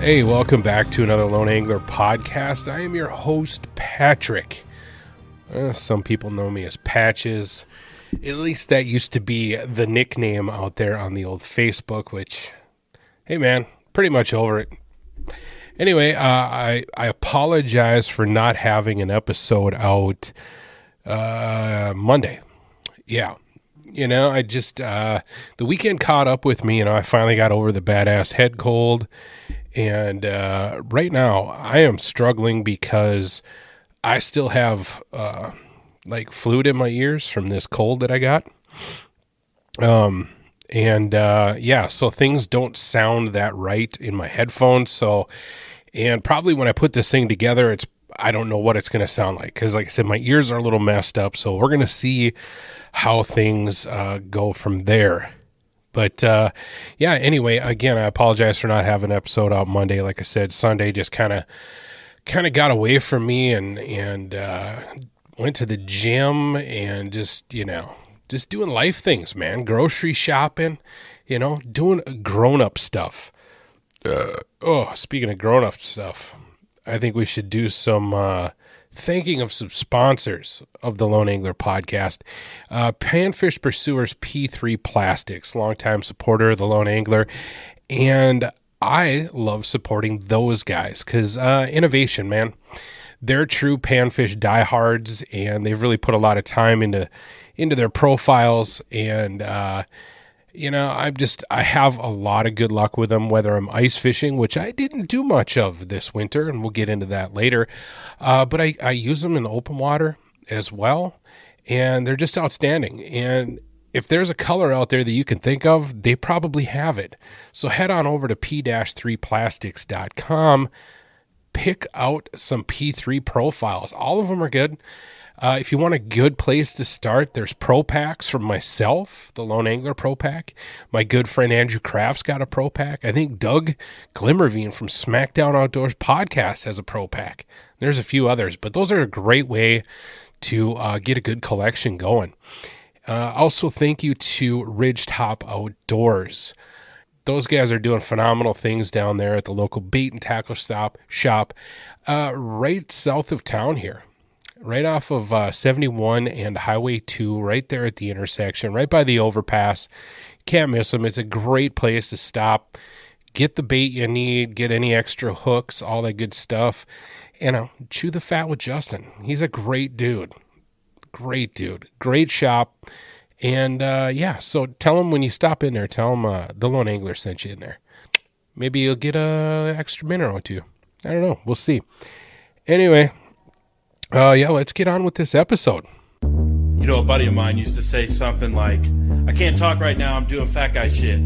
Hey, welcome back to another Lone Angler podcast. I am your host, Patrick. Some people know me as Patches. At least that used to be the nickname out there on the old Facebook, which, hey man, pretty much over it. Anyway, I apologize for not having an episode out Monday. Yeah. I just, the weekend caught up with me. I finally got over the badass head cold. And right now, I am struggling because I still have fluid in my ears from this cold that I got. So things don't sound that right in my headphones. And probably when I put this thing together, I don't know what it's going to sound like. Because like I said, my ears are a little messed up. So we're going to see how things go from there. But, anyway, again, I apologize for not having an episode out Monday. Like I said, Sunday just kind of got away from me and went to the gym and just doing life things, man. Grocery shopping, doing grown-up stuff. Speaking of grown-up stuff, I think we should do some thanking of some sponsors of the Lone Angler podcast. Panfish Pursuers P3 Plastics, longtime supporter of the Lone Angler. And I love supporting those guys because innovation, man. They're true panfish diehards, and they've really put a lot of time into their profiles. And, I have a lot of good luck with them, whether I'm ice fishing, which I didn't do much of this winter, and we'll get into that later. But I use them in open water as well, and they're just outstanding. And if there's a color out there that you can think of, they probably have it. So head on over to p-3plastics.com, pick out some P3 profiles. All of them are good. If you want a good place to start, there's Pro Packs from myself, the Lone Angler Pro Pack. My good friend Andrew Kraft's got a Pro Pack. I think Doug Glimmerveen from Smackdown Outdoors Podcast has a Pro Pack. There's a few others, but those are a great way to get a good collection going. Also, thank you to Ridgetop Outdoors. Those guys are doing phenomenal things down there at the local bait and tackle shop right south of town here. Right off of 71 and Highway 2, right there at the intersection, right by the overpass. Can't miss them. It's a great place to stop, get the bait you need, get any extra hooks, all that good stuff. Chew the fat with Justin. He's a great dude. Great dude. Great shop. And, so tell him when you stop in there, tell him the Lone Angler sent you in there. Maybe you'll get a extra minute or two. I don't know. We'll see. Anyway. Let's get on with this episode. A buddy of mine used to say something like, I can't talk right now, I'm doing fat guy shit.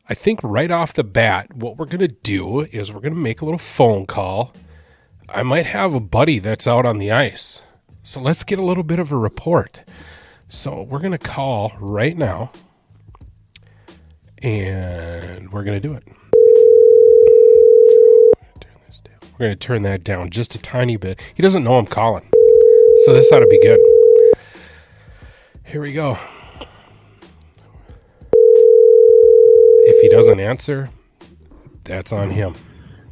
I think right off the bat, what we're going to do is we're going to make a little phone call. I might have a buddy that's out on the ice. So let's get a little bit of a report. So we're going to call right now. And we're going to do it. We're going to turn that down just a tiny bit. He doesn't know I'm calling. So this ought to be good. Here we go. If he doesn't answer, that's on him.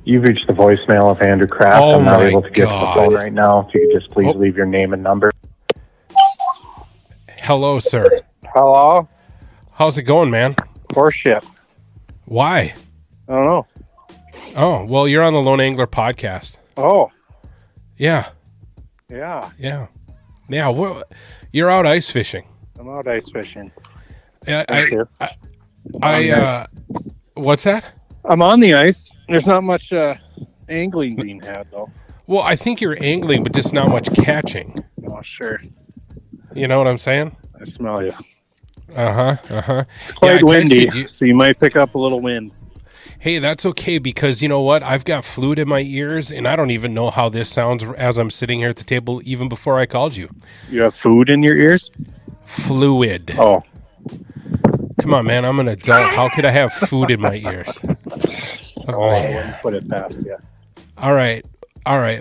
You've reached the voicemail of Andrew Kraft. Oh, I'm not my able to get to the phone right now. If you could just please leave your name and number. Hello, sir. Hello? How's it going, man? Poor shit. Why? I don't know. Oh, well, you're on the Lone Angler podcast. Oh. Yeah. Yeah. Yeah. Yeah, well, you're out ice fishing. I'm out ice fishing. What's that? I'm on the ice. There's not much angling being had, though. Well, I think you're angling, but just not much catching. Oh, sure. You know what I'm saying? I smell you. It's quite windy, so you might pick up a little wind. Hey, that's okay because you know what? I've got fluid in my ears, and I don't even know how this sounds as I'm sitting here at the table even before I called you. You have food in your ears? Fluid. Oh. Come on, man. I'm an adult. How could I have food in my ears? I wouldn't put it past you. All right.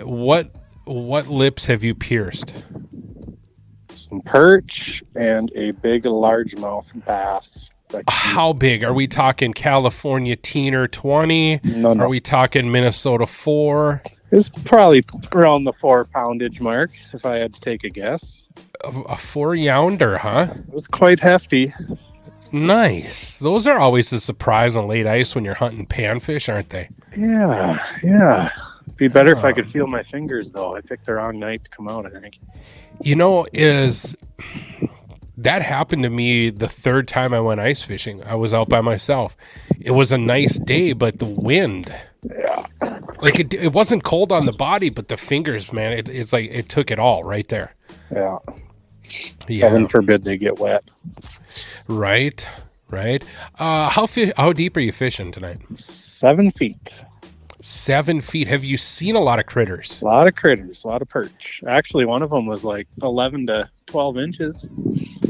What lips have you pierced? Some perch and a big largemouth bass. How big? Are we talking California Teener 20? No. Are we talking Minnesota 4? It's probably around the 4-poundage mark, if I had to take a guess. A 4-younder, huh? It was quite hefty. Nice. Those are always a surprise on late ice when you're hunting panfish, aren't they? Yeah. Be better if I could feel my fingers, though. I picked the wrong night to come out, I think. That happened to me the third time I went ice fishing. I was out by myself. It was a nice day, but the wind. Yeah. Like it wasn't cold on the body, but the fingers, man, it's like it took it all right there. Yeah. Yeah. Heaven forbid they get wet. Right. How deep are you fishing tonight? 7 feet. 7 feet. Have you seen a lot of critters? A lot of critters, a lot of perch. Actually, one of them was like 11 to 12 inches.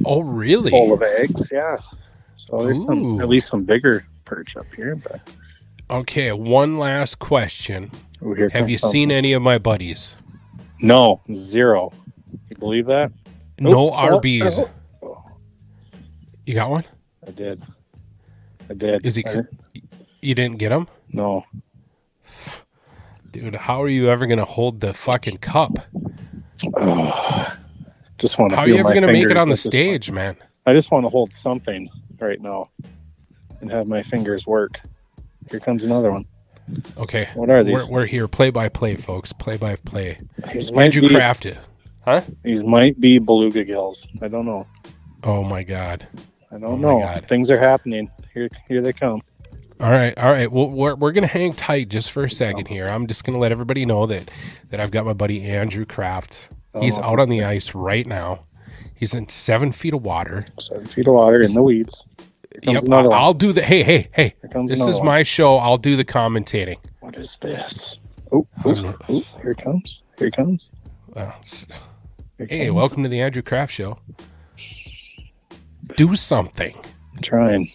Oh, really? Full of eggs, yeah. So there's at least some bigger perch up here. But okay, one last question. Have you seen any of my buddies? No, 0. You believe that? No RBs. You got one? I did. You didn't get him? No. Dude, how are you ever going to hold the fucking cup? Just want to. How are you ever going to make it on the stage, man? I just want to hold something right now and have my fingers work. Here comes another one. Okay. What are these? We're here. Play-by-play, folks. Play-by-play. Andrew crafted. Huh? These might be beluga gills. I don't know. Oh, my God. I don't know. Things are happening. Here they come. All right. Well, we're going to hang tight just for a second here. I'm just going to let everybody know that I've got my buddy Andrew Kraft. He's out on the ice right now. He's in 7 feet of water. 7 feet of water in the weeds. Yep, I'll do the... Hey. This is my show. I'll do the commentating. What is this? Oh, here it comes. Here comes. Hey, welcome to the Andrew Kraft Show. Do something. I'm trying.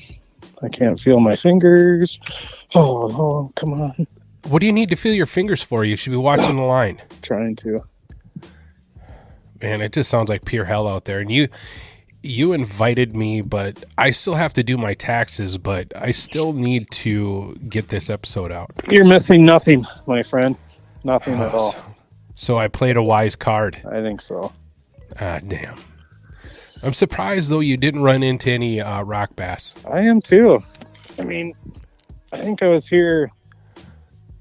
I can't feel my fingers. Oh, come on. What do you need to feel your fingers for? You should be watching the line. Trying to. Man, it just sounds like pure hell out there. And you invited me, but I still have to do my taxes, but I still need to get this episode out. You're missing nothing, my friend. Nothing at all. So I played a wise card. I think so. Damn. I'm surprised, though, you didn't run into any rock bass. I am, too. I mean, I think I was here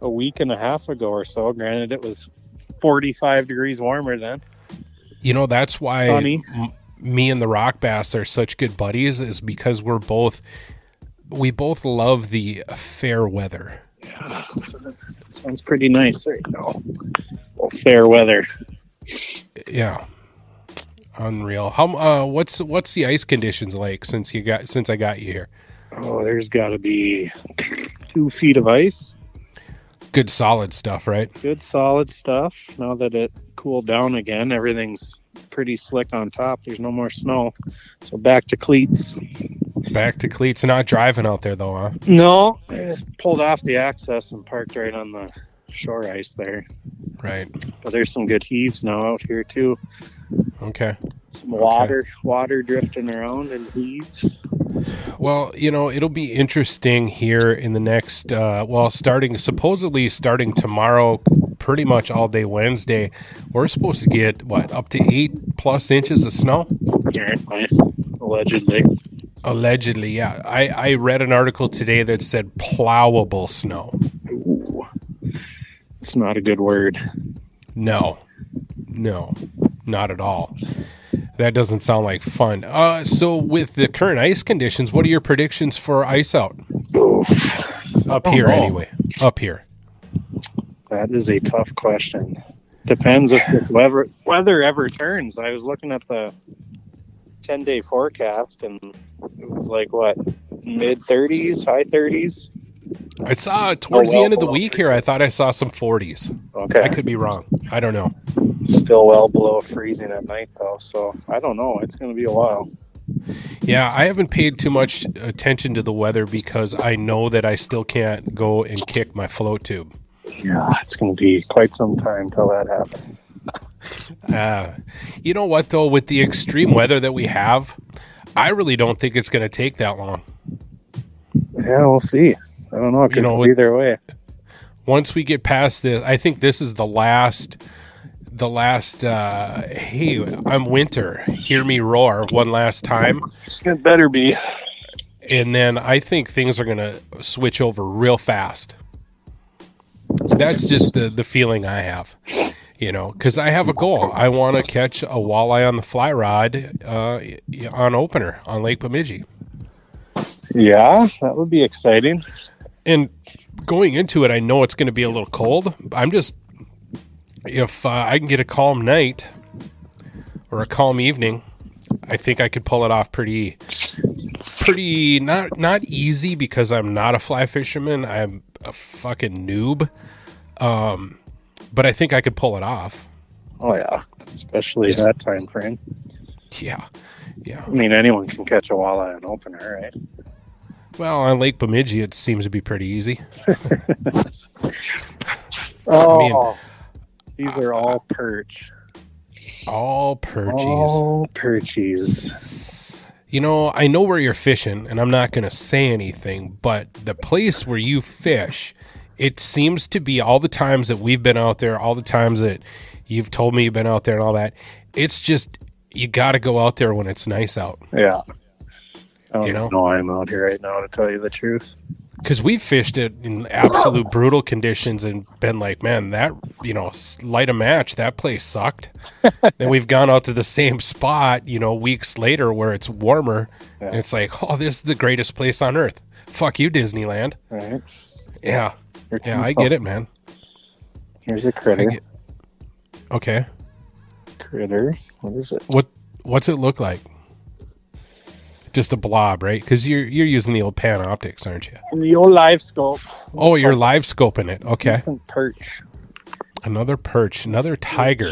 a week and a half ago or so. Granted, it was 45 degrees warmer then. You know, that's why me and the rock bass are such good buddies, is because we both love the fair weather. Yeah, that sounds pretty nice right now. Well, fair weather. Yeah. Unreal. How what's the ice conditions like since I got you here? Oh, there's got to be 2 feet of ice. Good solid stuff, right? Good solid stuff. Now that it cooled down again, everything's pretty slick on top. There's no more snow. So back to cleats. Back to cleats. Not driving out there though, huh? No, I just pulled off the access and parked right on the shore ice there. Right. But there's some good heaves now out here too. Okay. Some water drifting around in heaves. Well, you know, it'll be interesting here in the next, supposedly starting tomorrow, pretty much all day Wednesday. We're supposed to get, up to 8+ inches of snow? Apparently. Allegedly, yeah. I read an article today that said plowable snow. Ooh. It's not a good word. No, not at all. That doesn't sound like fun. So with the current ice conditions, what are your predictions for ice out? Up here. That is a tough question. Depends if this weather ever turns. I was looking at the 10-day forecast, and it was like, mid-30s, high 30s? I saw towards the end of the week here, I thought I saw some 40s. Okay. I could be wrong. I don't know. Still well below freezing at night, though, so I don't know. It's going to be a while. Yeah, I haven't paid too much attention to the weather because I know that I still can't go and kick my float tube. Yeah, it's going to be quite some time till that happens. You know what, though? With the extreme weather that we have, I really don't think it's going to take that long. Yeah, we'll see. I don't know. It could go either way. Once we get past this, I think this is the last, hey, I'm winter, hear me roar one last time. It better be. And then I think things are going to switch over real fast. That's just the feeling I have, because I have a goal. I want to catch a walleye on the fly rod on opener on Lake Bemidji. Yeah, that would be exciting. And going into it, I know it's going to be a little cold. I'm just, if I can get a calm night or a calm evening, I think I could pull it off pretty not easy, because I'm not a fly fisherman. I'm a fucking noob. But I think I could pull it off. Oh yeah, especially that time frame. Yeah. I mean, anyone can catch a walleye on opener, right? Well, on Lake Bemidji, it seems to be pretty easy. These are all perch. All perchies. All perchies. I know where you're fishing, and I'm not going to say anything, but the place where you fish, it seems to be all the times that we've been out there, all the times that you've told me you've been out there and all that, it's just, you got to go out there when it's nice out. Yeah. I don't know I'm out here right now, to tell you the truth. Because we've fished it in absolute brutal conditions and been like, man, that, light a match, that place sucked. Then we've gone out to the same spot, weeks later where it's warmer. Yeah. And it's like, oh, this is the greatest place on earth. Fuck you, Disneyland. Right. Yeah. Yeah, I get it, man. Here's a critter. Okay. Critter. What is it? What's it look like? Just a blob, right? Because you're using the old Panoptics, aren't you? The old live scope. Oh, you're live scoping it. Okay. Decent perch. Another perch. Another tiger.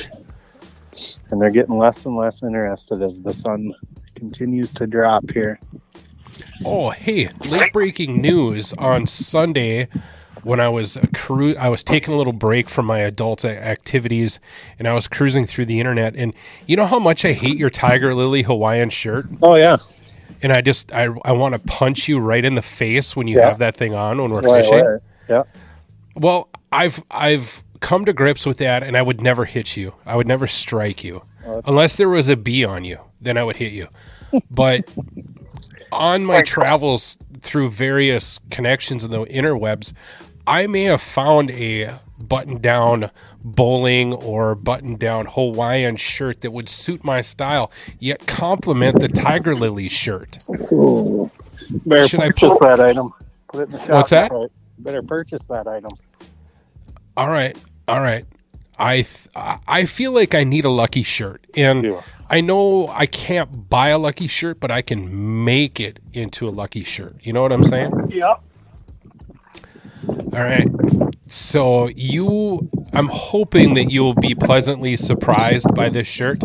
And they're getting less and less interested as the sun continues to drop here. Oh, hey! Late breaking news on Sunday. When I was I was taking a little break from my adult activities, and I was cruising through the internet. And you know how much I hate your Tiger Lily Hawaiian shirt? Oh yeah. And I want to punch you right in the face when you have that thing on when we're fishing. Yeah. Well, I've come to grips with that, and I would never hit you. I would never strike you unless there was a bee on you. Then I would hit you. But on my travels through various connections in the interwebs, I may have found a button-down bowling or button-down Hawaiian shirt that would suit my style, yet complement the Tiger Lily shirt. Ooh. Better purchase that item. Put it in the shop. What's that? Right. Better purchase that item. All right. I feel like I need a Lucky shirt, and I know I can't buy a Lucky shirt, but I can make it into a Lucky shirt. You know what I'm saying? Yeah. All right. So I'm hoping that you'll be pleasantly surprised by this shirt,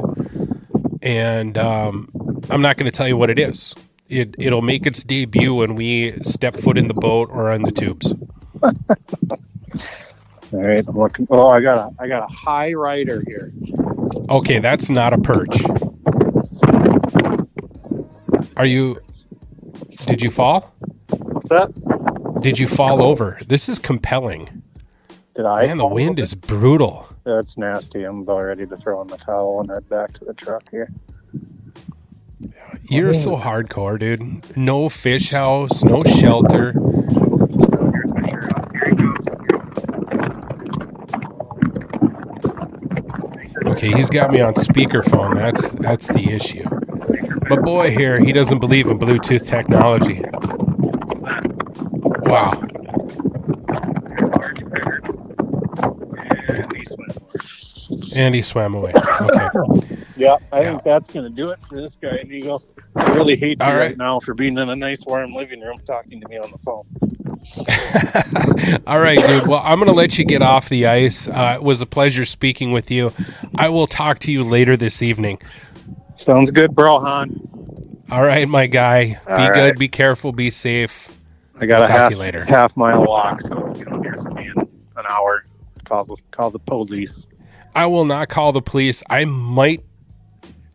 and I'm not going to tell you what it is. It'll make its debut when we step foot in the boat or on the tubes. All right, I'm looking. Oh, I got a high rider here. Okay, that's not a perch. Did you fall? What's that? Did you fall over? This is compelling. Did I? Man, the wind is brutal. That's nasty. I'm about ready to throw in the towel and head back to the truck here. You're so hardcore, dude. No fish house, no shelter. Okay, he's got me on speakerphone. That's the issue. But boy here, he doesn't believe in Bluetooth technology. Wow. And he swam away. Okay. Yeah, I think that's going to do it for this guy, Eagle. I really hate you All right now for being in a nice warm living room talking to me on the phone. All right, dude. Well, I'm going to let you get off the ice. It was a pleasure speaking with you. I will talk to you later this evening. Sounds good, bro, Han. All right, my guy. Be good. Be careful. Be safe. I got a half mile walk, so if you don't hear from me in an hour, call the police. I will not call the police. I might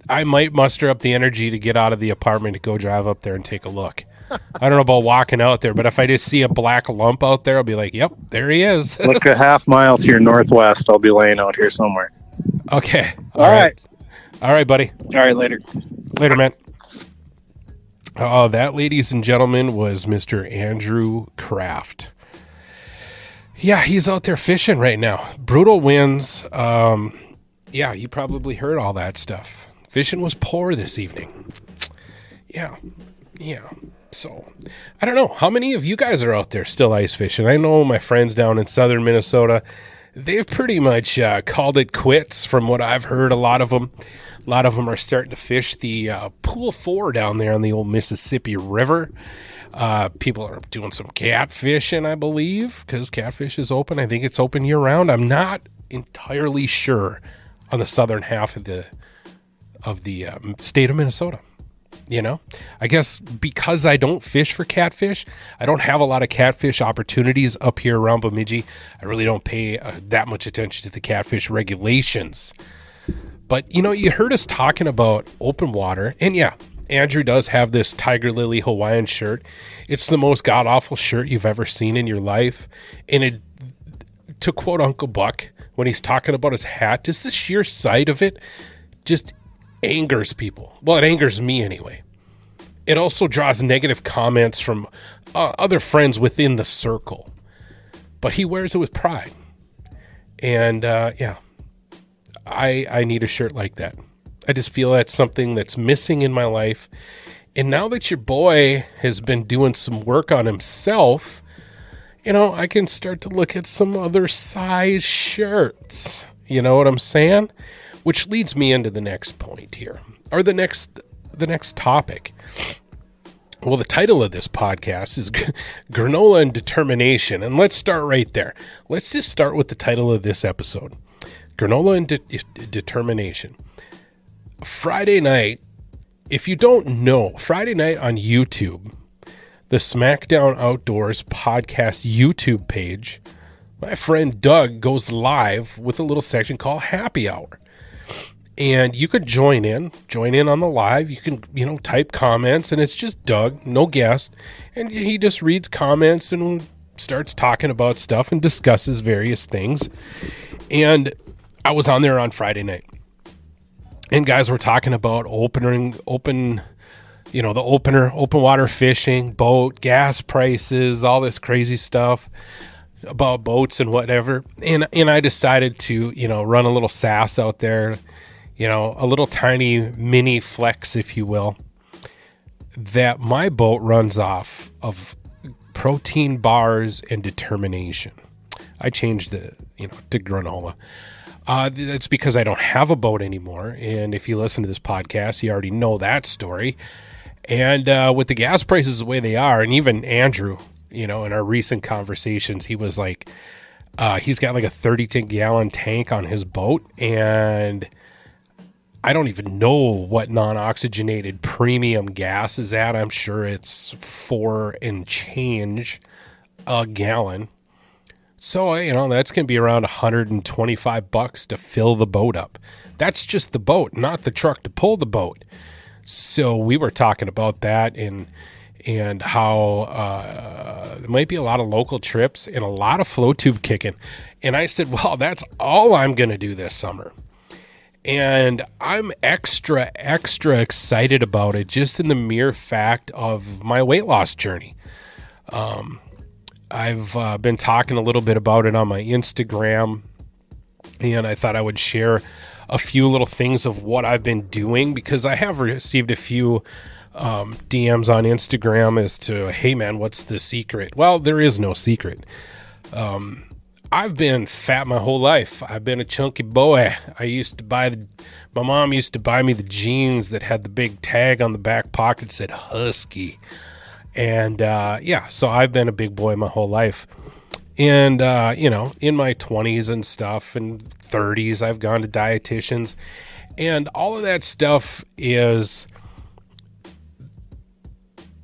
I might muster up the energy to get out of the apartment to go drive up there and take a look. I don't know about walking out there, but if I just see a black lump out there, I'll be like, yep, there he is. Look a half mile to your northwest. I'll be laying out here somewhere. Okay. All right. All right, buddy. All right, later. Later, man. That, ladies and gentlemen, was Mr. Andrew Kraft. Yeah, he's out there fishing right now. Brutal winds. Yeah, you probably heard all that stuff. Fishing was poor this evening. Yeah. So, I don't know. How many of you guys are out there still ice fishing? I know my friends down in southern Minnesota, they've pretty much called it quits from what I've heard. A lot of them are starting to fish the Pool 4 down there on the old Mississippi River. People are doing some catfishing, I believe, because catfish is open. I think it's open year-round. I'm not entirely sure on the southern half of the state of Minnesota. You know, I guess because I don't fish for catfish, I don't have a lot of catfish opportunities up here around Bemidji. I really don't pay that much attention to the catfish regulations. But, you know, you heard us talking about open water. And yeah, Andrew does have this Tiger Lily Hawaiian shirt. It's the most god-awful shirt you've ever seen in your life. And to quote Uncle Buck, when he's talking about his hat, just the sheer sight of it just angers people. Well, it angers me anyway. It also draws negative comments from other friends within the circle. But he wears it with pride. And, yeah, I need a shirt like that. I just feel that's something that's missing in my life. And now that your boy has been doing some work on himself, you know, I can start to look at some other size shirts. You know what I'm saying? Which leads me into the next point here, or the next topic. Well, the title of this podcast is Granola and Determination. And let's start right there. Let's just start with the title of this episode. Granola and Determination. Friday night, if you don't know, Friday night on YouTube, the SmackDown Outdoors podcast YouTube page, my friend Doug goes live with a little section called Happy Hour. And you could join in on the live. You can, you know, type comments, and it's just Doug, no guest. And he just reads comments and starts talking about stuff and discusses various things. And I was on there on Friday night. And guys were talking about open water fishing, boat, gas prices, all this crazy stuff about boats and whatever. And I decided to, you know, run a little sass out there, you know, a little tiny mini flex, if you will, that my boat runs off of protein bars and determination. I changed to granola. That's because I don't have a boat anymore. And if you listen to this podcast, you already know that story. And with the gas prices the way they are, and even Andrew, you know, in our recent conversations, he was like, he's got like a 30-gallon tank on his boat. And I don't even know what non-oxygenated premium gas is at. I'm sure it's $4 and change a gallon. So, you know, that's going to be around $125 to fill the boat up. That's just the boat, not the truck to pull the boat. So we were talking about that and how there might be a lot of local trips and a lot of flow tube kicking. And I said, well, that's all I'm going to do this summer. And I'm extra excited about it just in the mere fact of my weight loss journey. I've been talking a little bit about it on my Instagram, and I thought I would share a few little things of what I've been doing, because I have received a few DMs on Instagram as to, hey man, what's the secret? Well, there is no secret. I've been fat my whole life. I've been a chunky boy. My mom used to buy me the jeans that had the big tag on the back pocket that said Husky. And, so I've been a big boy my whole life. And, in my 20s and stuff and 30s, I've gone to dietitians. And all of that stuff is,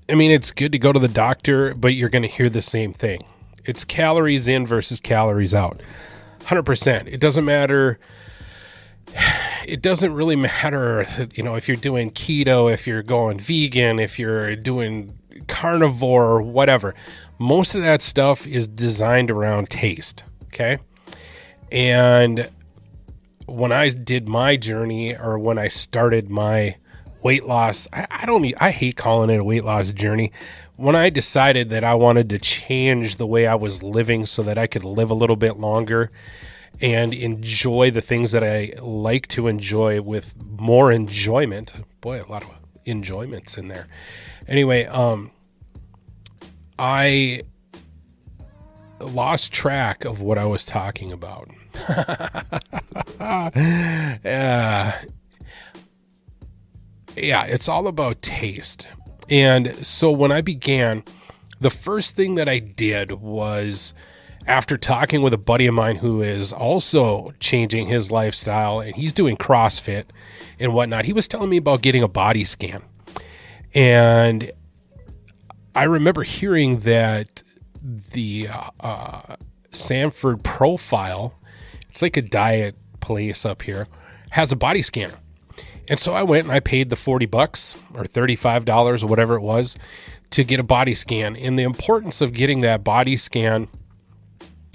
I mean, it's good to go to the doctor, but you're going to hear the same thing. It's calories in versus calories out. 100%. It doesn't matter. it doesn't really matter, if you're doing keto, if you're going vegan, if you're doing carnivore or whatever. Most of that stuff is designed around taste. Okay. And when I did my journey, or when I started my weight loss, I hate calling it a weight loss journey. When I decided that I wanted to change the way I was living so that I could live a little bit longer and enjoy the things that I like to enjoy with more enjoyment. Boy, a lot of enjoyments in there. Anyway, I lost track of what I was talking about. Yeah, it's all about taste. And so when I began, the first thing that I did was, after talking with a buddy of mine who is also changing his lifestyle, and he's doing CrossFit and whatnot, he was telling me about getting a body scan. And I remember hearing that the Sanford Profile, it's like a diet place up here, has a body scanner. And so I went and I paid the $40 or $35 or whatever it was to get a body scan. And the importance of getting that body scan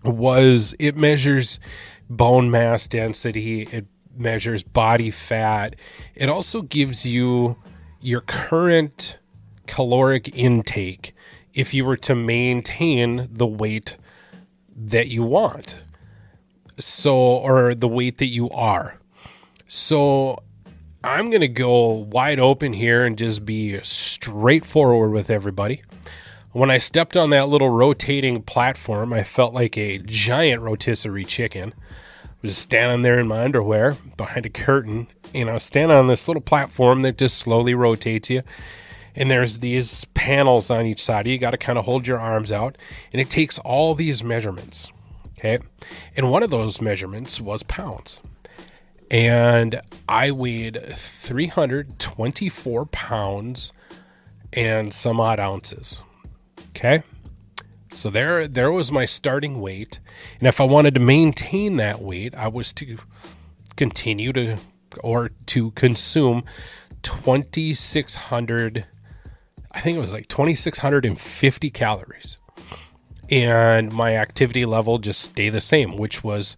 was it measures bone mass density, it measures body fat. It also gives you your current caloric intake if you were to maintain the weight that you want. Or the weight that you are. So I'm going to go wide open here and just be straightforward with everybody. When I stepped on that little rotating platform, I felt like a giant rotisserie chicken. I was standing there in my underwear behind a curtain, and I was standing on this little platform that just slowly rotates you. And there's these panels on each side. You got to kind of hold your arms out, and it takes all these measurements. Okay. And one of those measurements was pounds. And I weighed 324 pounds and some odd ounces. Okay. So there was my starting weight. And if I wanted to maintain that weight, I was to continue to consume 2,600, I think it was like 2,650 calories. And my activity level just stayed the same, which was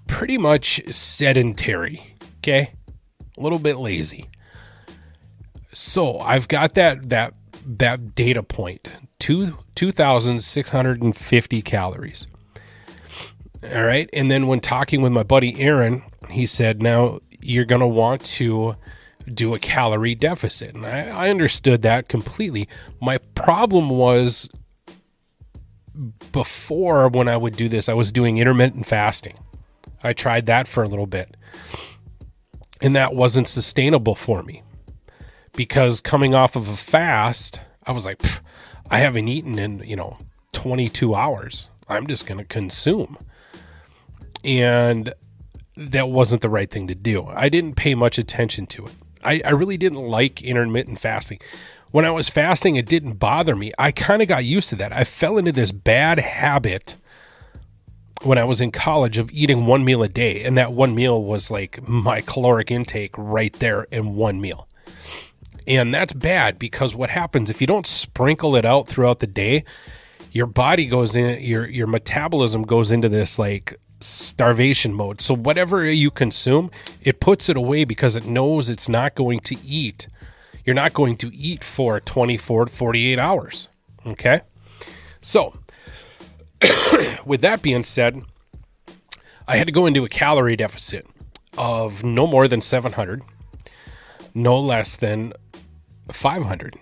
pretty much sedentary. Okay. A little bit lazy. So I've got that data point, 2,650 calories. All right. And then when talking with my buddy Aaron, he said, now you're going to want to do a calorie deficit. And I understood that completely. My problem was, before, when I would do this, I was doing intermittent fasting. I tried that for a little bit, and that wasn't sustainable for me, because coming off of a fast, I was like, I haven't eaten in, 22 hours. I'm just going to consume. And that wasn't the right thing to do. I didn't pay much attention to it. I really didn't like intermittent fasting. When I was fasting, it didn't bother me. I kind of got used to that. I fell into this bad habit when I was in college of eating one meal a day. And that one meal was like my caloric intake right there in one meal. And that's bad, because what happens if you don't sprinkle it out throughout the day, your body goes in, your metabolism goes into this like starvation mode. So whatever you consume, it puts it away because it knows it's not going to eat. You're not going to eat for 24 to 48 hours. Okay. So with that being said, I had to go into a calorie deficit of no more than 700, no less than 500.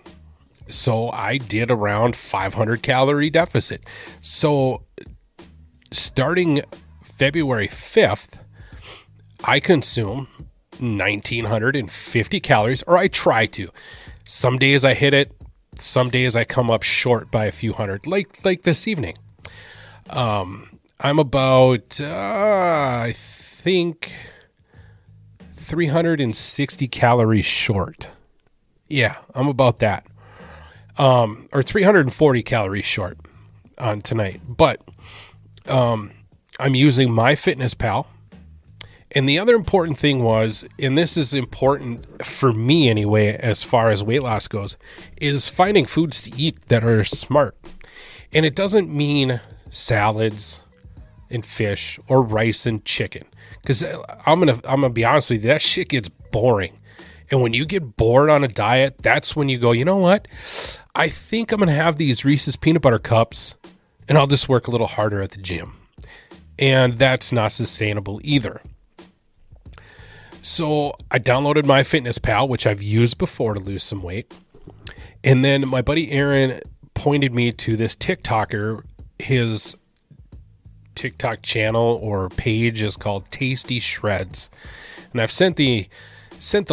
So I did around 500 calorie deficit. So starting February 5th, I consume 1,950 calories, or I try to. Some days I hit it. Some days I come up short by a few hundred, like this evening. I'm about, I think, 360 calories short. Yeah, I'm about that. Or 340 calories short on tonight. But I'm using MyFitnessPal, And the other important thing was, and this is important for me anyway, as far as weight loss goes, is finding foods to eat that are smart. And it doesn't mean salads and fish or rice and chicken. Because I'm gonna be honest with you, that shit gets boring. And when you get bored on a diet, that's when you go, you know what? I think I'm gonna have these Reese's peanut butter cups, and I'll just work a little harder at the gym. And that's not sustainable either. So I downloaded MyFitnessPal, which I've used before to lose some weight. And then my buddy Aaron pointed me to this TikToker. His TikTok channel or page is called Tasty Shreds. And I've sent the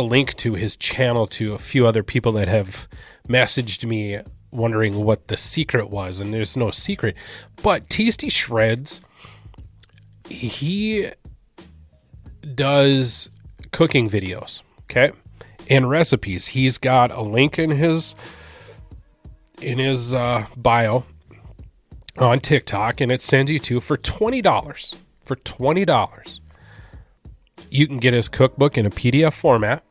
link to his channel to a few other people that have messaged me wondering what the secret was. And there's no secret. But Tasty Shreds, he does cooking videos, okay, and recipes. He's got a link in his bio on TikTok, and it sends you to for $20. For $20, you can get his cookbook in a PDF format,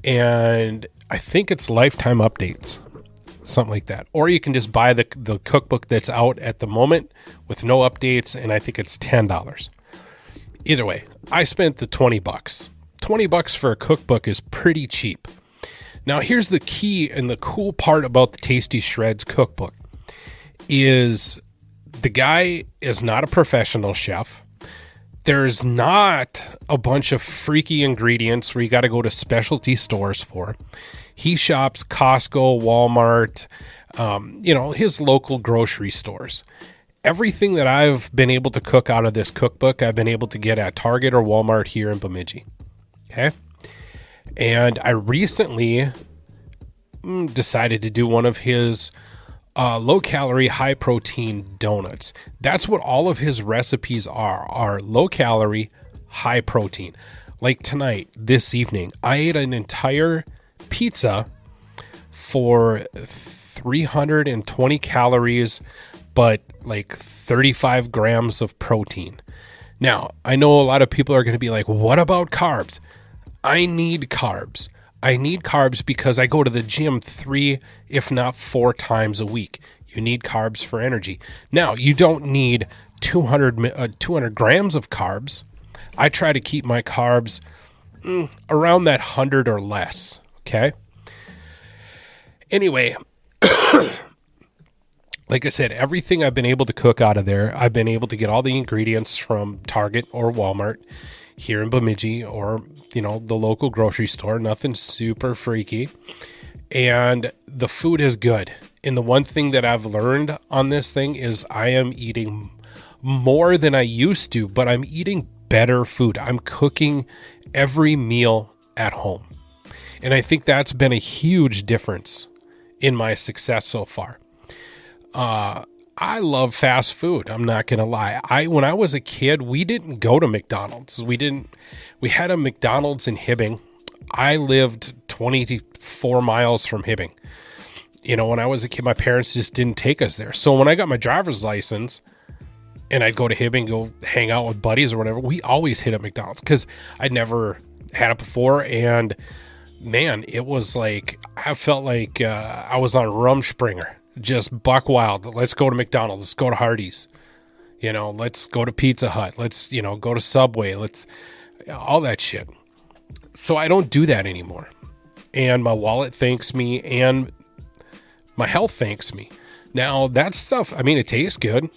and I think it's lifetime updates, something like that. Or you can just buy the cookbook that's out at the moment with no updates, and I think it's $10. Either way, I spent the $20. $20 for a cookbook is pretty cheap. Now, here's the key and the cool part about the Tasty Shreds cookbook is the guy is not a professional chef. There's not a bunch of freaky ingredients where you got to go to specialty stores for. He shops Costco, Walmart, his local grocery stores. Everything that I've been able to cook out of this cookbook, I've been able to get at Target or Walmart here in Bemidji. Okay. And I recently decided to do one of his low calorie, high protein donuts. That's what all of his recipes are low calorie, high protein. Like tonight, this evening, I ate an entire pizza for 320 calories, but like 35 grams of protein. Now, I know a lot of people are going to be like, what about carbs? I need carbs. I need carbs because I go to the gym 3, if not 4 times a week. You need carbs for energy. Now, you don't need 200 grams of carbs. I try to keep my carbs around that 100 or less. Okay. Anyway, like I said, everything I've been able to cook out of there, I've been able to get all the ingredients from Target or Walmart here in Bemidji or, the local grocery store. Nothing super freaky. And the food is good. And the one thing that I've learned on this thing is I am eating more than I used to, but I'm eating better food. I'm cooking every meal at home. And I think that's been a huge difference in my success so far. I love fast food. I'm not going to lie. When I was a kid, we didn't go to McDonald's. We had a McDonald's in Hibbing. I lived 24 miles from Hibbing. When I was a kid, my parents just didn't take us there. So when I got my driver's license and I'd go to Hibbing, go hang out with buddies or whatever, we always hit up McDonald's because I'd never had it before. And man, it was like, I felt like I was on Rumspringer. Just buck wild. Let's go to McDonald's. Let's go to Hardee's. Let's go to Pizza Hut. Let's, go to Subway. Let's all that shit. So I don't do that anymore. And my wallet thanks me and my health thanks me. Now that stuff, it tastes good,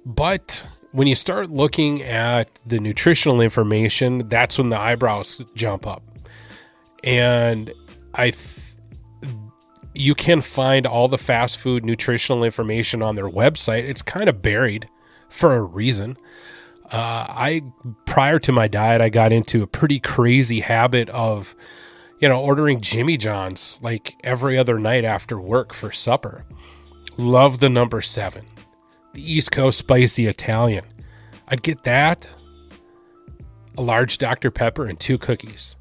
but when you start looking at the nutritional information, that's when the eyebrows jump up. And you can find all the fast food nutritional information on their website. It's kind of buried for a reason. Prior to my diet, I got into a pretty crazy habit of, ordering Jimmy John's like every other night after work for supper. Love the number 7, the East Coast spicy Italian. I'd get that, a large Dr. Pepper, and 2 cookies.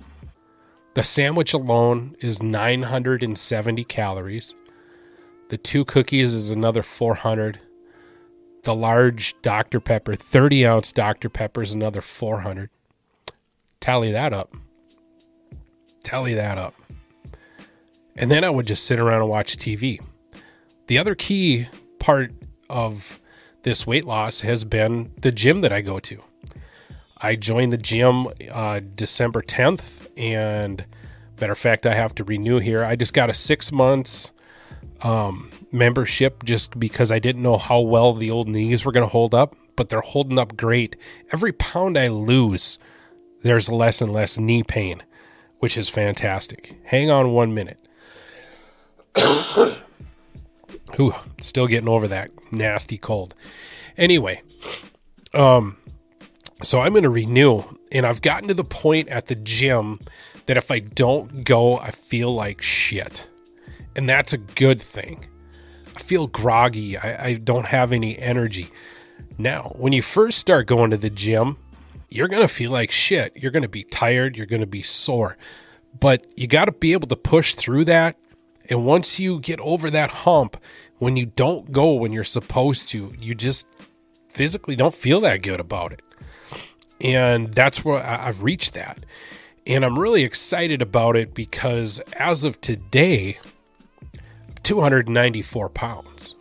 The sandwich alone is 970 calories. The 2 cookies is another 400. The large Dr. Pepper, 30-ounce Dr. Pepper is another 400. Tally that up. And then I would just sit around and watch TV. The other key part of this weight loss has been the gym that I go to. I joined the gym December 10th, and matter of fact, I have to renew here. I just got a 6 months membership just because I didn't know how well the old knees were going to hold up, but they're holding up great. Every pound I lose, there's less and less knee pain, which is fantastic. Hang on 1 minute. Ooh, still getting over that nasty cold. Anyway, so I'm going to renew, and I've gotten to the point at the gym that if I don't go, I feel like shit. And that's a good thing. I feel groggy. I don't have any energy. Now, when you first start going to the gym, you're going to feel like shit. You're going to be tired. You're going to be sore. But you got to be able to push through that. And once you get over that hump, when you don't go when you're supposed to, you just physically don't feel that good about it. And that's where I've reached that. And I'm really excited about it because as of today, 294 pounds,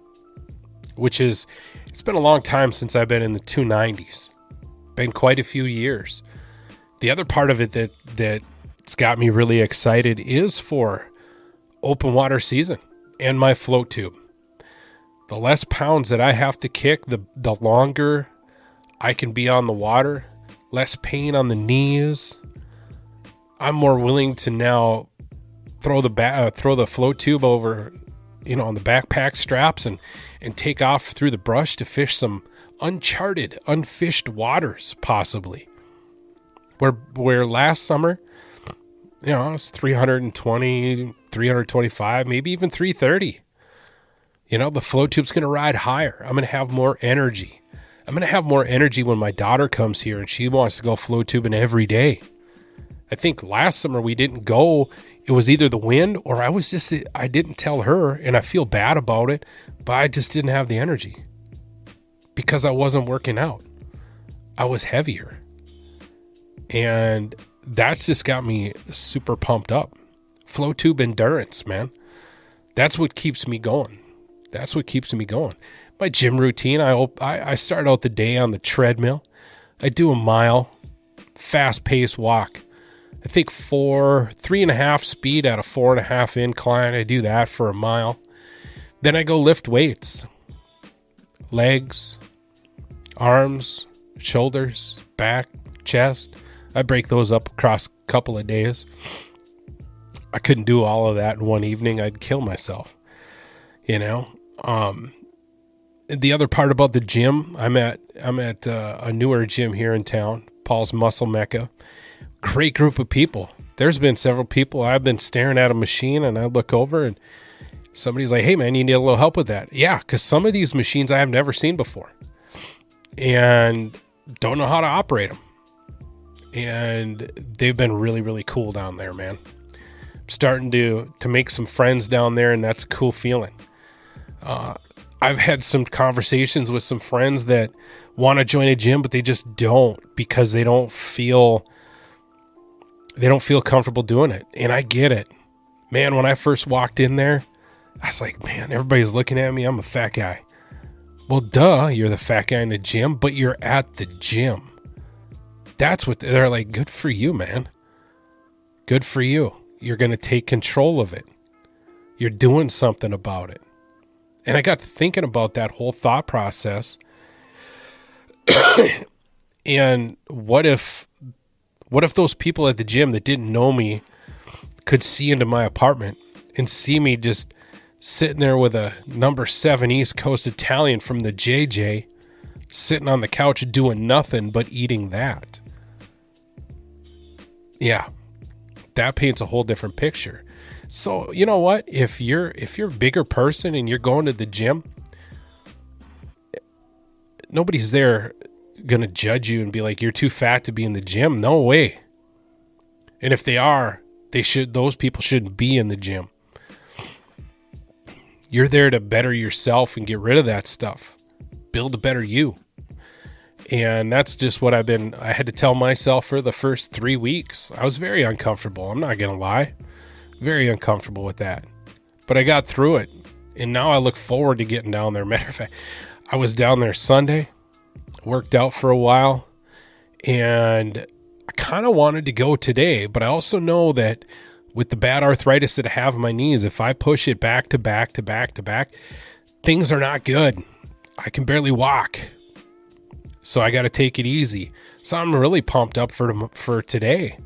which is, it's been a long time since I've been in the 290s. Been quite a few years. The other part of it that's got me really excited is for open water season and my float tube. The less pounds that I have to kick, the longer I can be on the water, less pain on the knees. I'm more willing to now throw the float tube over, on the backpack straps and take off through the brush to fish some uncharted, unfished waters, possibly. Where last summer, it was 320, 325, maybe even 330. The float tube's going to ride higher. I'm going to have more energy. I'm going to have more energy when my daughter comes here and she wants to go float tubing every day. I think last summer we didn't go. It was either the wind or I didn't tell her, and I feel bad about it, but I just didn't have the energy because I wasn't working out. I was heavier. And that's just got me super pumped up. Float tube endurance, man. That's what keeps me going. My gym routine, I start out the day on the treadmill. I do a mile, fast-paced walk. I think 3.5 speed at a 4.5 incline. I do that for a mile. Then I go lift weights. Legs, arms, shoulders, back, chest. I break those up across a couple of days. I couldn't do all of that in one evening. I'd kill myself. The other part about the gym, I'm at a newer gym here in town, Paul's Muscle Mecca. Great group of people. There's been several people. I've been staring at a machine and I look over and somebody's like, hey man, you need a little help with that. Yeah, because some of these machines I have never seen before and don't know how to operate them. And they've been really, really cool down there, man. I'm starting to make some friends down there, and that's a cool feeling. I've had some conversations with some friends that want to join a gym, but they just don't because they don't feel comfortable doing it. And I get it. Man, when I first walked in there, I was like, man, everybody's looking at me. I'm a fat guy. Well, duh, you're the fat guy in the gym, but you're at the gym. That's what they're like. Good for you, man. Good for you. You're going to take control of it. You're doing something about it. And I got to thinking about that whole thought process. And what if those people at the gym that didn't know me could see into my apartment and see me just sitting there with a number 7 East Coast Italian from the JJ, sitting on the couch doing nothing but eating that. Yeah, that paints a whole different picture. So, you know what? If you're a bigger person and you're going to the gym, nobody's there going to judge you and be like, you're too fat to be in the gym. No way. And if they are, those people shouldn't be in the gym. You're there to better yourself and get rid of that stuff. Build a better you. And that's just what I had to tell myself for the first 3 weeks. I was very uncomfortable. I'm not going to lie. Very uncomfortable with that. But I got through it. And now I look forward to getting down there. Matter of fact, I was down there Sunday, worked out for a while, and I kind of wanted to go today. But I also know that with the bad arthritis that I have in my knees, if I push it back to back to back to back, things are not good. I can barely walk. So I got to take it easy. So I'm really pumped up for today.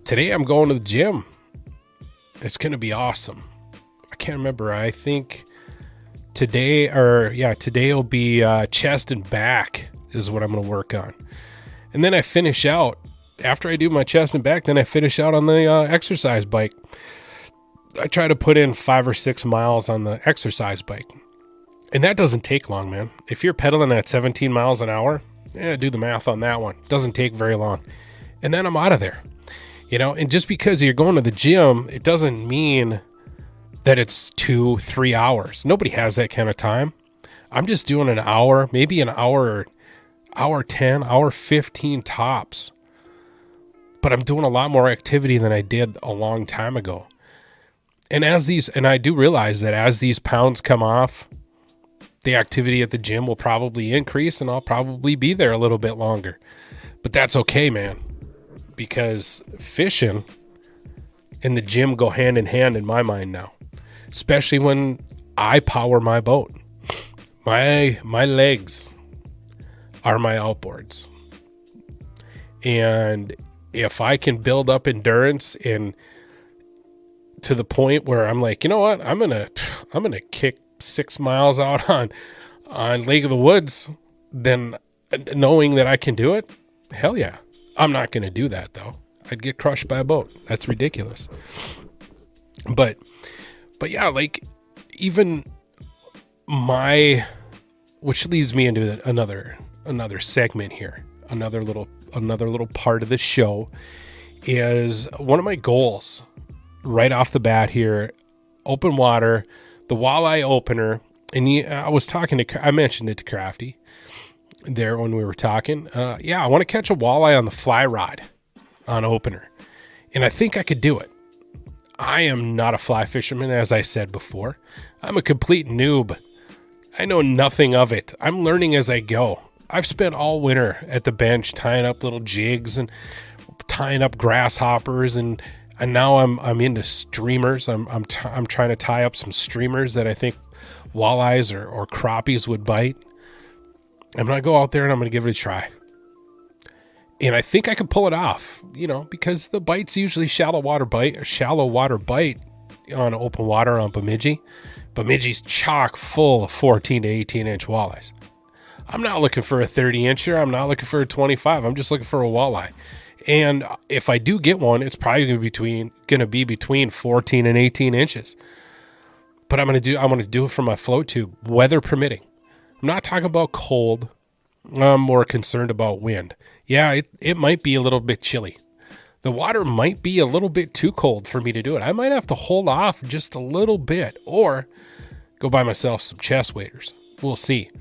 Today I'm going to the gym. It's going to be awesome. I can't remember. I think today will be chest and back is what I'm going to work on. And then I finish out. After I do my chest and back, then I finish out on the exercise bike. I try to put in 5 or 6 miles on the exercise bike. And that doesn't take long, man. If you're pedaling at 17 miles an hour, do the math on that one. Doesn't take very long. And then I'm out of there. And just because you're going to the gym, it doesn't mean that it's 2-3 hours. Nobody has that kind of time. I'm just doing an hour, maybe an hour 10, hour 15 tops. But I'm doing a lot more activity than I did a long time ago. And I do realize that as these pounds come off, the activity at the gym will probably increase and I'll probably be there a little bit longer. But that's okay, man. Because fishing and the gym go hand in hand in my mind now. Especially when I power my boat. My legs are my outboards. And if I can build up endurance and to the point where I'm like, you know what? I'm gonna kick 6 miles out on Lake of the Woods, then knowing that I can do it, hell yeah. I'm not going to do that though. I'd get crushed by a boat. That's ridiculous. But yeah, like even which leads me into another segment here, another little part of the show is one of my goals right off the bat here, open water, the walleye opener. And I mentioned it to Crafty there when we were talking. I want to catch a walleye on the fly rod on opener. And I think I could do it. I am not a fly fisherman, as I said before. I'm a complete noob. I know nothing of it. I'm learning as I go. I've spent all winter at the bench tying up little jigs and tying up grasshoppers, and now I'm into streamers. I'm trying to tie up some streamers that I think walleyes or crappies would bite. I'm going to go out there and I'm going to give it a try. And I think I can pull it off, because the bite's usually shallow water bite on open water on Bemidji. Bemidji's chock full of 14 to 18 inch walleyes. I'm not looking for a 30 incher. I'm not looking for a 25. I'm just looking for a walleye. And if I do get one, it's probably going to be between 14 and 18 inches. But I'm going to do it from my float tube, weather permitting. I'm not talking about cold. I'm more concerned about wind. Yeah, it might be a little bit chilly. The water might be a little bit too cold for me to do it. I might have to hold off just a little bit or go buy myself some chest waders. We'll see.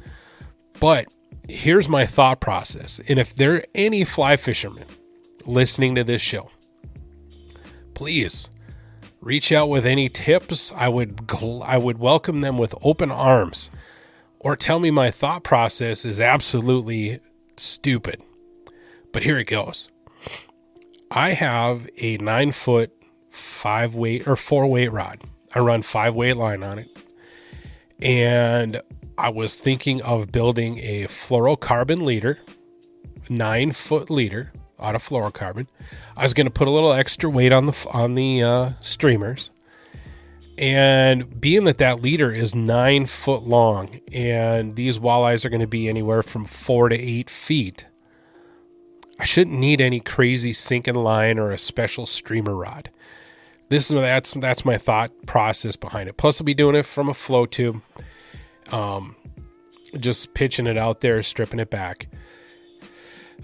But here's my thought process. And if there are any fly fishermen listening to this show, please reach out with any tips. I would welcome them with open arms. Or tell me my thought process is absolutely stupid. But here it goes. I have a 9-foot 5-weight or 4-weight rod. I run 5-weight line on it. And I was thinking of building a fluorocarbon leader, 9-foot leader out of fluorocarbon. I was going to put a little extra weight on the streamers. And being that leader is 9 foot long and these walleyes are going to be anywhere from 4 to 8 feet, I shouldn't need any crazy sinking line or a special streamer rod. That's my thought process behind it. Plus I'll be doing it from a flow tube, just pitching it out there, stripping it back.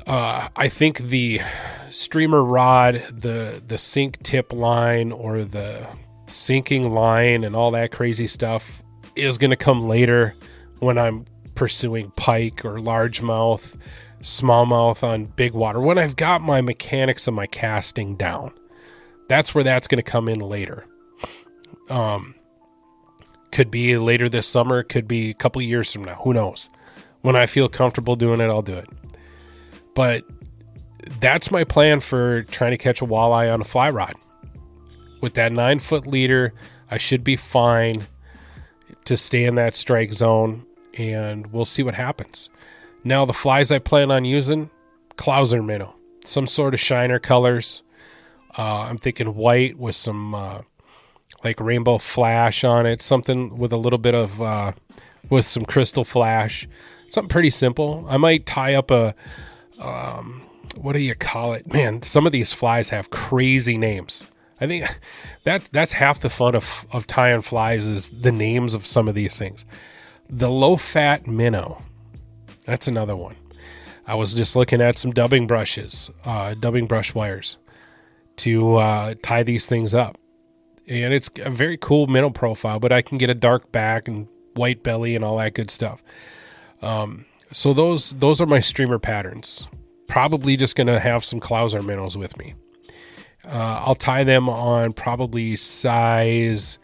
I think the streamer rod, the sink tip line or the sinking line and all that crazy stuff is going to come later when I'm pursuing pike or largemouth, smallmouth on big water. When I've got my mechanics of my casting down, that's where that's going to come in later. Could be later this summer, could be a couple years from now. Who knows? When I feel comfortable doing it, I'll do it. But that's my plan for trying to catch a walleye on a fly rod. With that 9-foot leader, I should be fine to stay in that strike zone, and we'll see what happens. Now, the flies I plan on using, Clouser minnow, some sort of shiner colors. I'm thinking white with some like rainbow flash on it, something with a little bit of with some crystal flash, something pretty simple. I might tie up a what do you call it? Man, some of these flies have crazy names. I think that's half the fun of tying flies is the names of some of these things. The low-fat minnow, that's another one. I was just looking at some dubbing brushes, dubbing brush wires to tie these things up. And it's a very cool minnow profile, but I can get a dark back and white belly and all that good stuff. So those are my streamer patterns. Probably just going to have some Clouser minnows with me. I'll tie them on probably size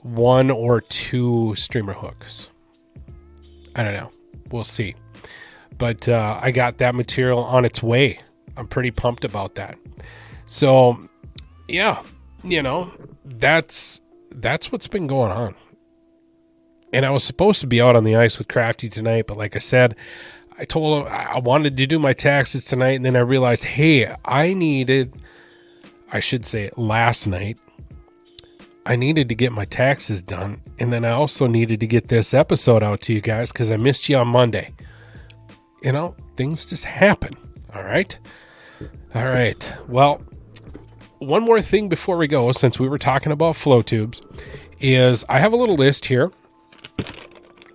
1 or 2 streamer hooks. I don't know. We'll see. But I got that material on its way. I'm pretty pumped about that. So, yeah, that's what's been going on. And I was supposed to be out on the ice with Crafty tonight, but like I said, I told him I wanted to do my taxes tonight, and then I realized, hey, last night, I needed to get my taxes done, and then I also needed to get this episode out to you guys because I missed you on Monday. Things just happen, all right? All right, well, one more thing before we go, since we were talking about flow tubes, is I have a little list here.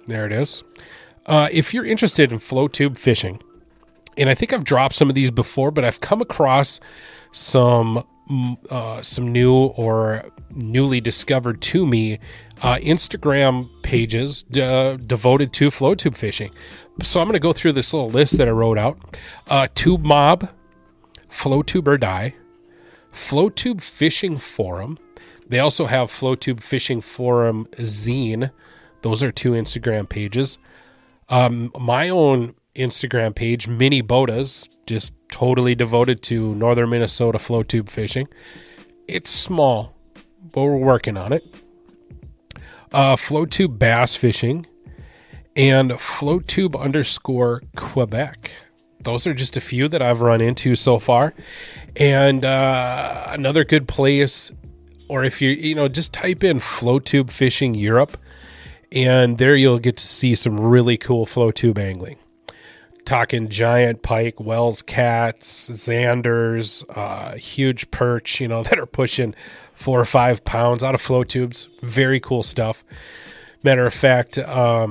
There it is. If you're interested in flow tube fishing, and I think I've dropped some of these before, but I've come across some new or newly discovered to me Instagram pages devoted to flow tube fishing. So I'm going to go through this little list that I wrote out. Tube Mob, Flow Tube or Die, Flow Tube Fishing Forum. They also have Flow Tube Fishing Forum Zine. Those are 2 Instagram pages. My own Instagram page, Mini Botas, just totally devoted to northern Minnesota flow tube fishing. It's small, but we're working on it. Flow tube bass fishing and flow tube _ Quebec. Those are just a few that I've run into so far. And another good place, or if you just type in flow tube fishing Europe, and there you'll get to see some really cool flow tube angling. Talking giant pike, Wells cats, Xanders, huge perch, that are pushing 4 or 5 pounds out of flow tubes. Very cool stuff. Matter of fact, I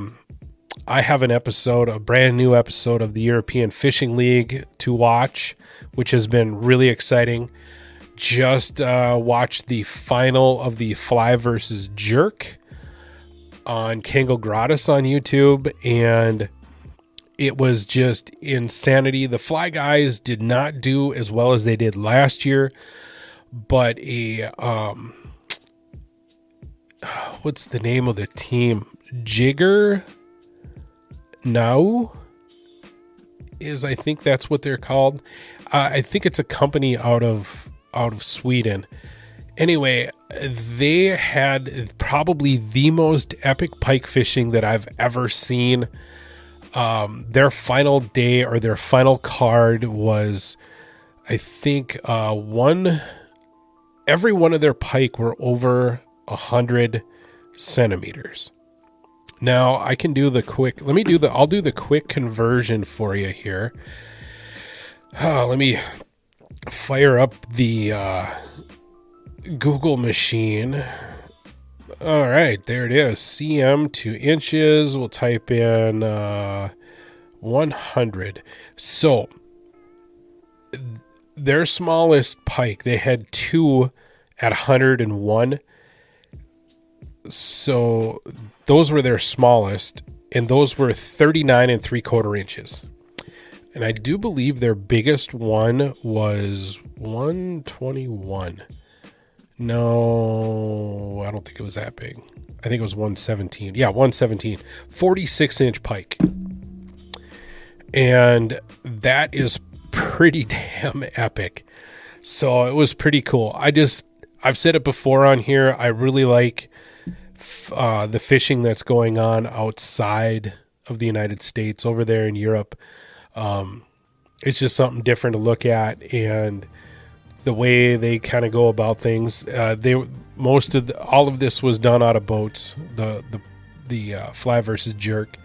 have a brand new episode of the European Fishing League to watch, which has been really exciting. Just watched the final of the Fly versus Jerk on Kango Gratis on YouTube, and it was just insanity. The Fly guys did not do as well as they did last year, but what's the name of the team? Jigger Now I think that's what they're called. I think it's a company out of Sweden. Anyway, they had probably the most epic pike fishing that I've ever seen. Their final day or their final card was, I think, every one of their pike were over 100 centimeters. Now I can do I'll do the quick conversion for you here. Let me fire up the Google machine. All right, there it is. CM to inches. We'll type in 100. So their smallest pike, they had 2 at 101. So those were their smallest. and those were 39 3/4 inches. And I do believe their biggest one was 121. No, I don't think it was that big. I think it was 117. Yeah, 117. 46-inch pike. And that is pretty damn epic. So it was pretty cool. I've said it before on here. I really like the fishing that's going on outside of the United States, over there in Europe. It's just something different to look at, and the way they kind of go about things. All of this was done out of boats. The fly versus jerk.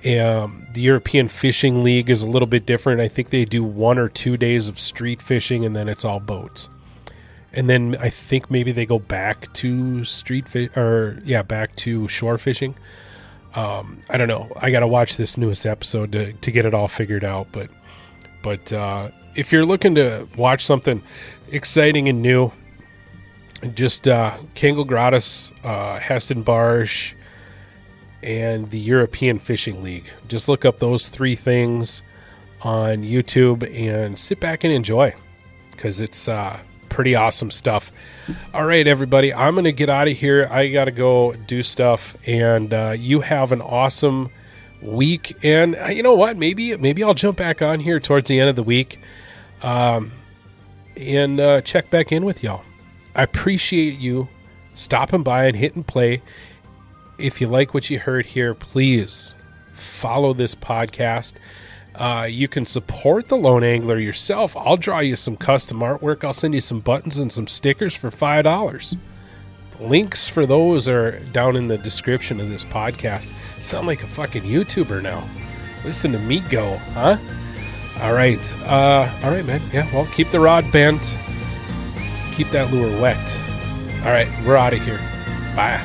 The European Fishing League is a little bit different. I think they do 1 or 2 days of street fishing, and then it's all boats. And then I think maybe they go back to back to shore fishing. I don't know. I got to watch this newest episode to get it all figured out. But if you're looking to watch something exciting and new, just Kangal Gratis, Heston Barge, and the European Fishing League. Just look up those 3 things on YouTube and sit back and enjoy, because it's pretty awesome stuff. All right, everybody, I'm going to get out of here. I got to go do stuff, and you have an awesome week. And you know what? Maybe I'll jump back on here towards the end of the week and check back in with y'all. I appreciate you stopping by and hitting play. If you like what you heard here, please follow this podcast. You can support the Lone Angler yourself. I'll draw you some custom artwork. I'll send you some buttons and some stickers for $5. Links for those are down in the description of this podcast. Sound like a fucking YouTuber now. Listen to me go, huh? All right, man. Yeah, well, keep the rod bent. Keep that lure wet. All right, we're out of here. Bye.